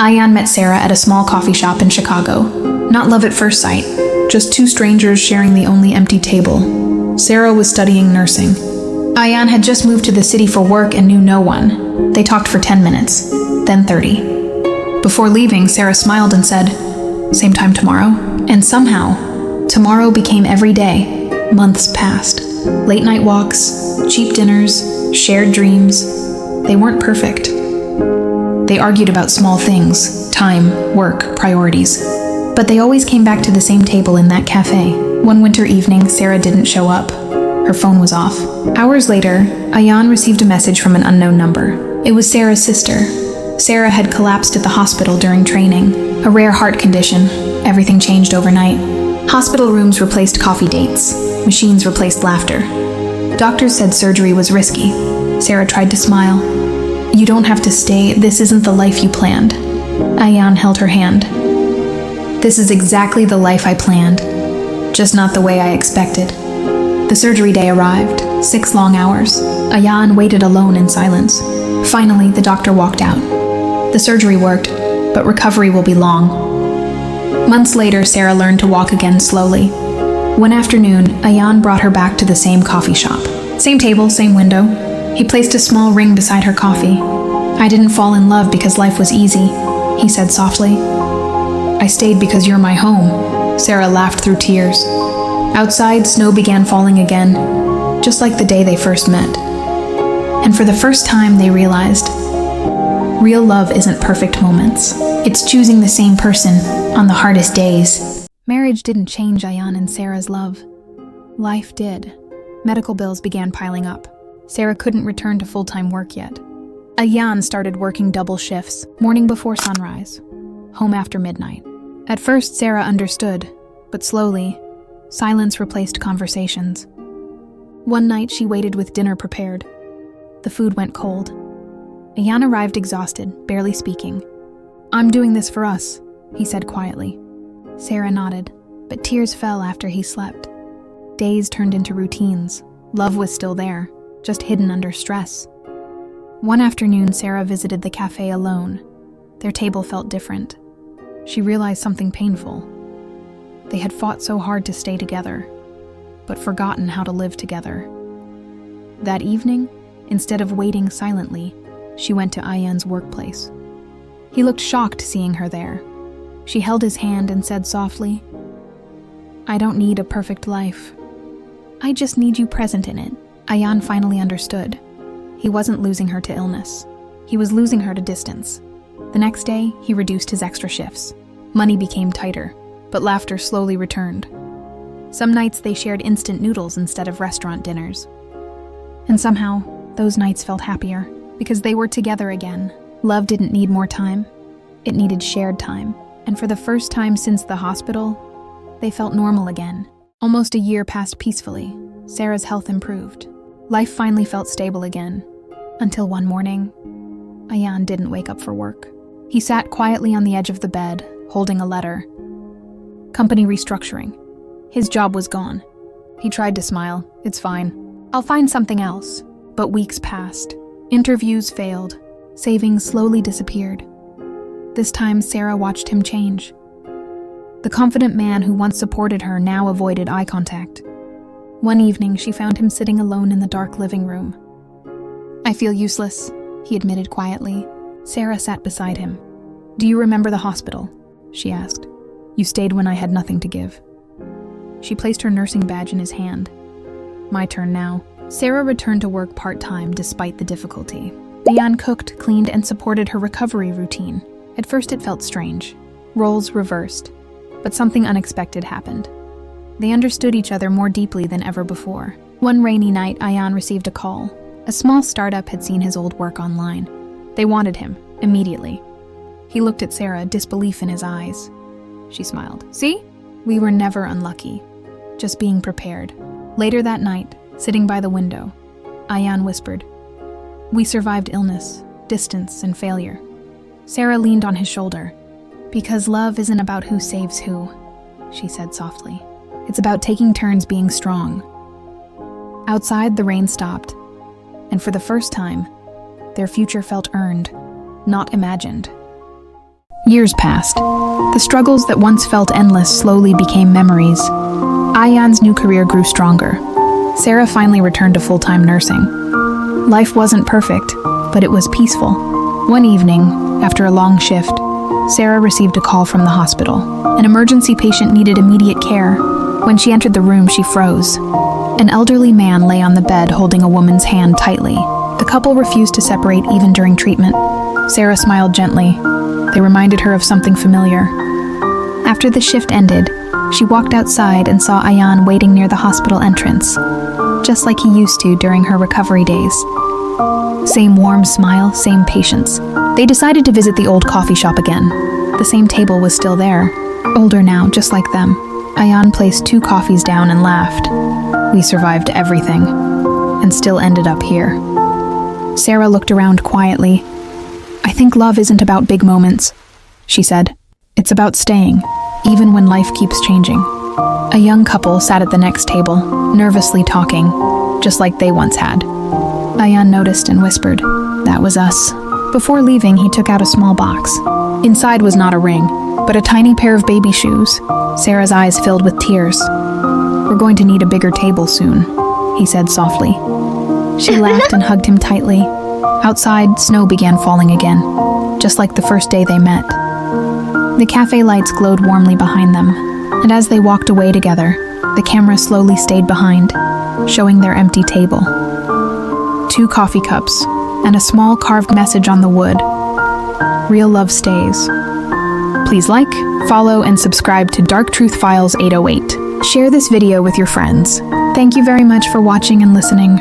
Ayaan met Sarah at a small coffee shop in Chicago. Not love at first sight, just two strangers sharing the only empty table. Sarah was studying nursing. Ayaan had just moved to the city for work and knew no one. They talked for 10 minutes, then 30. Before leaving, Sarah smiled and said, "Same time tomorrow?" And somehow, tomorrow became every day. Months passed. Late night walks, cheap dinners, shared dreams. They weren't perfect. They argued about small things, time, work, priorities. But they always came back to the same table in that cafe. One winter evening, Sarah didn't show up. Her phone was off. Hours later, Ayaan received a message from an unknown number. It was Sarah's sister. Sarah had collapsed at the hospital during training. A rare heart condition. Everything changed overnight. Hospital rooms replaced coffee dates. Machines replaced laughter. Doctors said surgery was risky. Sarah tried to smile. "You don't have to stay. This isn't the life you planned." Ayaan held her hand. "This is exactly the life I planned, just not the way I expected." The surgery day arrived, 6 long hours. Ayaan waited alone in silence. Finally, the doctor walked out. The surgery worked, but recovery will be long. Months later, Sarah learned to walk again slowly. One afternoon, Ayaan brought her back to the same coffee shop. Same table, same window. He placed a small ring beside her coffee. "I didn't fall in love because life was easy," he said softly. "I stayed because you're my home." Sarah laughed through tears. Outside, snow began falling again, just like the day they first met. And for the first time, they realized, real love isn't perfect moments. It's choosing the same person on the hardest days. Marriage didn't change Ayaan and Sarah's love. Life did. Medical bills began piling up. Sarah couldn't return to full-time work yet. Ayaan started working double shifts, morning before sunrise, home after midnight. At first, Sarah understood, but slowly, silence replaced conversations. One night, she waited with dinner prepared. The food went cold. Ayaan arrived exhausted, barely speaking. "I'm doing this for us," he said quietly. Sarah nodded, but tears fell after he slept. Days turned into routines. Love was still there, just hidden under stress. One afternoon, Sarah visited the cafe alone. Their table felt different. She realized something painful. They had fought so hard to stay together, but forgotten how to live together. That evening, instead of waiting silently, she went to Ayaan's workplace. He looked shocked seeing her there. She held his hand and said softly, "I don't need a perfect life. I just need you present in it." Ayaan finally understood. He wasn't losing her to illness. He was losing her to distance. The next day, he reduced his extra shifts. Money became tighter, but laughter slowly returned. Some nights they shared instant noodles instead of restaurant dinners. And somehow, those nights felt happier, because they were together again. Love didn't need more time. It needed shared time. And for the first time since the hospital, they felt normal again. Almost a year passed peacefully. Sarah's health improved. Life finally felt stable again. Until one morning, Ayaan didn't wake up for work. He sat quietly on the edge of the bed, holding a letter. Company restructuring. His job was gone. He tried to smile. "It's fine. I'll find something else." But weeks passed. Interviews failed. Savings slowly disappeared. This time, Sarah watched him change. The confident man who once supported her now avoided eye contact. One evening, she found him sitting alone in the dark living room. "I feel useless," he admitted quietly. Sarah sat beside him. "Do you remember the hospital?" she asked. "You stayed when I had nothing to give." She placed her nursing badge in his hand. "My turn now." Sarah returned to work part-time despite the difficulty. Ayaan cooked, cleaned, and supported her recovery routine. At first it felt strange. Roles reversed. But something unexpected happened. They understood each other more deeply than ever before. One rainy night, Ayaan received a call. A small startup had seen his old work online. They wanted him, immediately. He looked at Sarah, disbelief in his eyes. She smiled. "See? We were never unlucky. Just being prepared." Later that night, sitting by the window, Ayaan whispered, "We survived illness, distance, and failure." Sarah leaned on his shoulder. "Because love isn't about who saves who," she said softly. "It's about taking turns being strong." Outside, the rain stopped, and for the first time, their future felt earned, not imagined. Years passed. The struggles that once felt endless slowly became memories. Ayaan's new career grew stronger. Sarah finally returned to full-time nursing. Life wasn't perfect, but it was peaceful. One evening, after a long shift, Sarah received a call from the hospital. An emergency patient needed immediate care. When she entered the room, she froze. An elderly man lay on the bed holding a woman's hand tightly. The couple refused to separate even during treatment. Sarah smiled gently. They reminded her of something familiar. After the shift ended, she walked outside and saw Ayaan waiting near the hospital entrance, just like he used to during her recovery days. Same warm smile, same patience. They decided to visit the old coffee shop again. The same table was still there, older now, just like them. Ayaan placed 2 coffees down and laughed. We survived everything, and still ended up here. Sarah looked around quietly. I think love isn't about big moments, she said. It's about staying, even when life keeps changing. A young couple sat at the next table, nervously talking, just like they once had. Ayaan noticed and whispered, "That was us." Before leaving, he took out a small box. Inside was not a ring, but a tiny pair of baby shoes. Sarah's eyes filled with tears. "We're going to need a bigger table soon," he said softly. She laughed and hugged him tightly. Outside, snow began falling again, just like the first day they met. The cafe lights glowed warmly behind them, and as they walked away together, the camera slowly stayed behind, showing their empty table. 2 coffee cups, and a small carved message on the wood. Real love stays. Please like, follow, and subscribe to Dark Truth Files 808. Share this video with your friends. Thank you very much for watching and listening.